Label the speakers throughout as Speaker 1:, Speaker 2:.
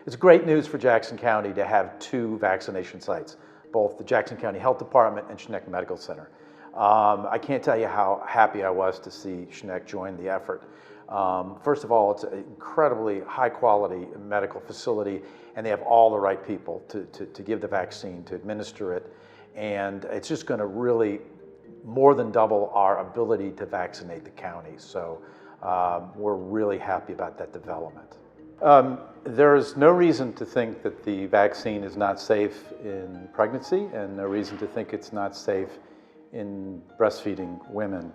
Speaker 1: It's great news for Jackson County to have two vaccination sites, both the Jackson County Health Department and Schneck Medical Center. I can't tell you how happy I was to see Schneck join the effort. First of all, it's an incredibly high quality medical facility, and they have all the right people to give the vaccine, to administer it, and it's just going to really more than double our ability to vaccinate the county. So we're really happy about that development. There's no reason to think that the vaccine is not safe in pregnancy, and no reason to think it's not safe in breastfeeding women.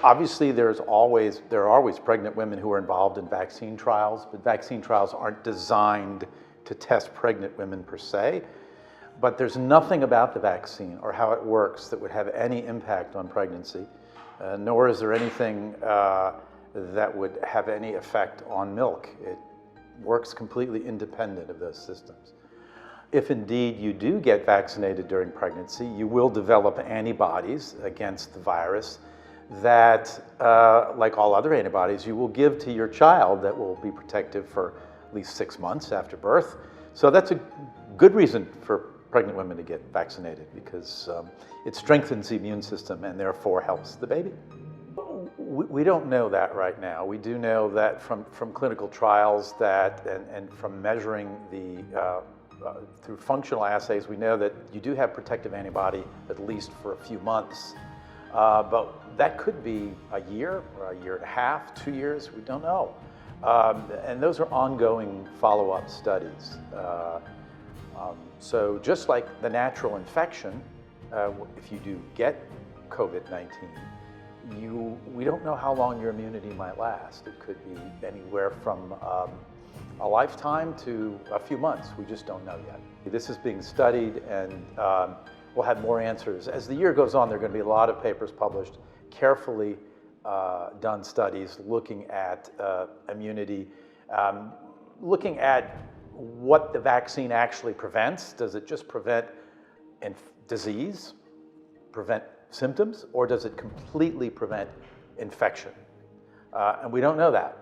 Speaker 1: Obviously, there are always pregnant women who are involved in vaccine trials, but vaccine trials aren't designed to test pregnant women per se. But there's nothing about the vaccine or how it works that would have any impact on pregnancy, nor is there anything that would have any effect on milk. It works completely independent of those systems. If indeed you do get vaccinated during pregnancy, you will develop antibodies against the virus that, like all other antibodies, you will give to your child that will be protective for at least 6 months after birth. So that's a good reason for pregnant women to get vaccinated, because it strengthens the immune system and therefore helps the baby. We don't know that right now. We do know that from clinical trials that, and from measuring the through functional assays, we know that you do have protective antibody at least for a few months. But that could be a year or a year and a half, 2 years, we don't know. And those are ongoing follow-up studies. So just like the natural infection, if you do get COVID-19, we don't know how long your immunity might last. It could be anywhere from a lifetime to a few months. We just don't know yet. This is being studied, and we'll have more answers. As the year goes on, there are going to be a lot of papers published, carefully done studies looking at immunity, looking at what the vaccine actually prevents. Does it just prevent disease, prevent symptoms, or does it completely prevent infection? And we don't know that.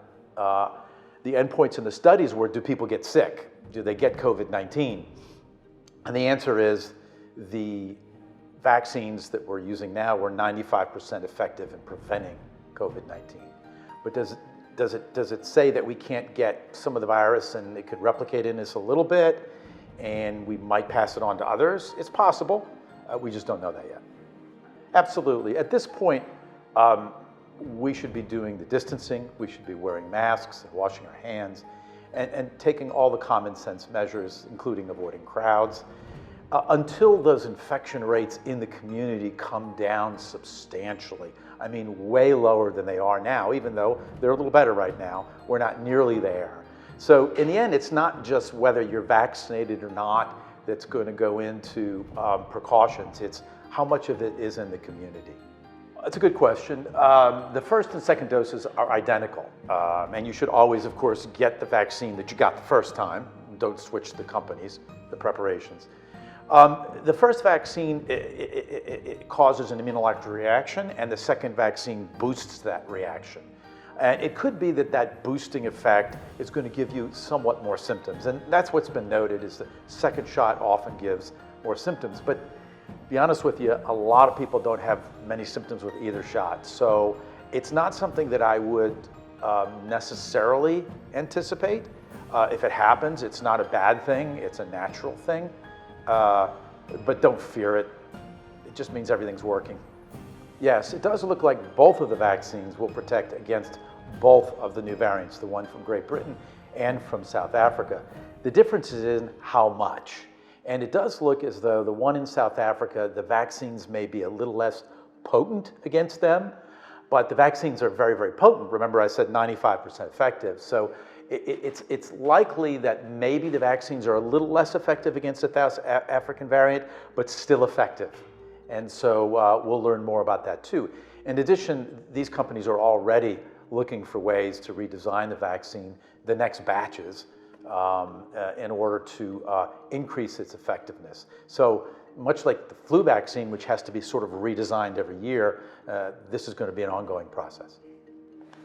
Speaker 1: The endpoints in the studies were, do people get sick? Do they get COVID-19? And the answer is the vaccines that we're using now were 95% effective in preventing COVID-19. But does it say that we can't get some of the virus and it could replicate in us a little bit and we might pass it on to others? It's possible. We just don't know that yet. Absolutely. At this point, we should be doing the distancing, we should be wearing masks and washing our hands, and taking all the common sense measures, including avoiding crowds, until those infection rates in the community come down substantially. I mean, way lower than they are now, even though they're a little better right now. We're not nearly there. So in the end, it's not just whether you're vaccinated or not that's going to go into precautions. It's how much of it is in the community. That's a good question. The first and second doses are identical. And you should always, of course, get the vaccine that you got the first time. Don't switch the companies, the preparations. The first vaccine, it causes an immunologic reaction, and the second vaccine boosts that reaction. And it could be that that boosting effect is going to give you somewhat more symptoms. And that's what's been noted, is the second shot often gives more symptoms. But to be honest with you, a lot of people don't have many symptoms with either shot. So it's not something that I would necessarily anticipate. If it happens, it's not a bad thing. It's a natural thing. But don't fear it. It just means everything's working. Yes, it does look like both of the vaccines will protect against both of the new variants, the one from Great Britain and from South Africa. The difference is in how much. And it does look as though the one in South Africa, the vaccines may be a little less potent against them, but the vaccines are very, very potent. Remember, I said 95% effective. So it's likely that maybe the vaccines are a little less effective against the South African variant, but still effective. And so we'll learn more about that too. In addition, these companies are already looking for ways to redesign the vaccine, the next batches, in order to increase its effectiveness. So much like the flu vaccine, which has to be sort of redesigned every year, this is going to be an ongoing process.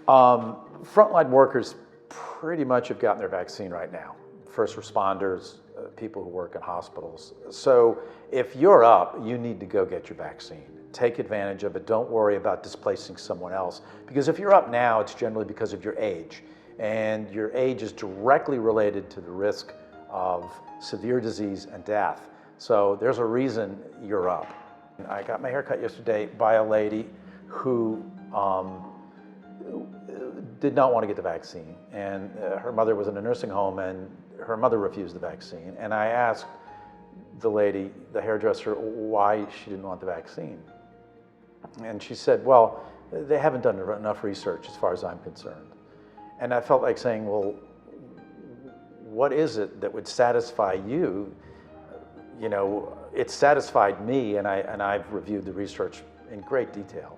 Speaker 1: Frontline workers pretty much have gotten their vaccine right now. First responders, people who work in hospitals. So if you're up, you need to go get your vaccine. Take advantage of it. Don't worry about displacing someone else. Because if you're up now, it's generally because of your age. And your age is directly related to the risk of severe disease and death. So there's a reason you're up. I got my hair cut yesterday by a lady who did not want to get the vaccine. And her mother was in a nursing home, and her mother refused the vaccine. And I asked the lady, the hairdresser, why she didn't want the vaccine. And she said, well, they haven't done enough research as far as I'm concerned. And I felt like saying, well, what is it that would satisfy you? You know, it satisfied me, and I've reviewed the research in great detail.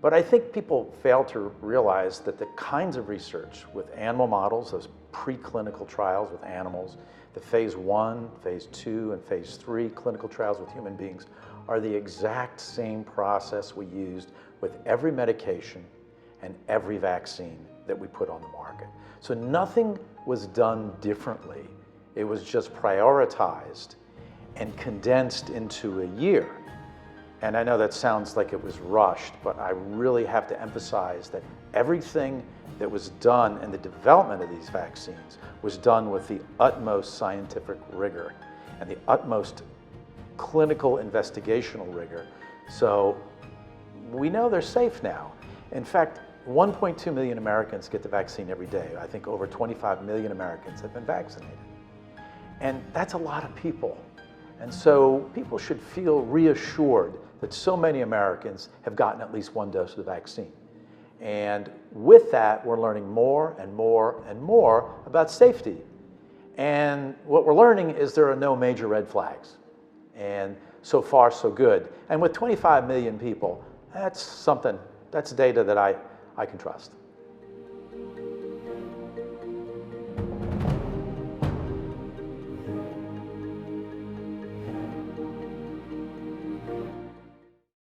Speaker 1: But I think people fail to realize that the kinds of research with animal models, those preclinical trials with animals, the phase 1, phase 2, and phase 3 clinical trials with human beings are the exact same process we used with every medication and every vaccine that we put on the market. So nothing was done differently. It was just prioritized and condensed into a year. And I know that sounds like it was rushed, but I really have to emphasize that everything that was done in the development of these vaccines was done with the utmost scientific rigor and the utmost clinical investigational rigor. So we know they're safe now. In fact, 1.2 million Americans get the vaccine every day. I think over 25 million Americans have been vaccinated. And that's a lot of people. And so people should feel reassured that so many Americans have gotten at least one dose of the vaccine. And with that, we're learning more and more and more about safety. And what we're learning is there are no major red flags. And so far, so good. And with 25 million people, that's something, that's data that I can trust.